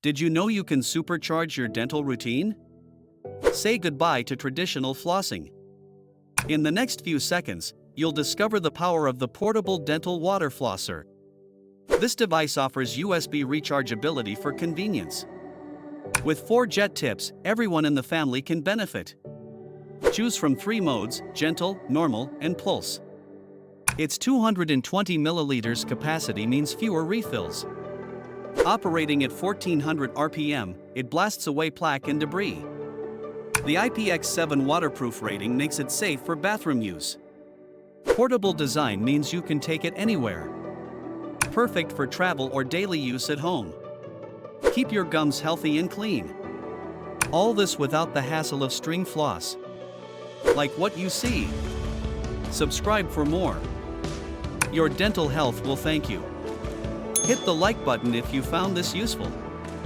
Did you know you can supercharge your dental routine? Say goodbye to traditional flossing. In the next few seconds, you'll discover the power of the portable dental water flosser. This device offers USB rechargeability for convenience. With 4 jet tips, everyone in the family can benefit. Choose from 3 modes: gentle, normal, and pulse. Its 220 milliliters capacity means fewer refills. Operating at 1400 RPM, it blasts away plaque and debris. The IPX7 waterproof rating makes it safe for bathroom use. Portable design means you can take it anywhere. Perfect for travel or daily use at home. Keep your gums healthy and clean. All this without the hassle of string floss. Like what you see. Subscribe for more. Your dental health will thank you. Hit the like button if you found this useful.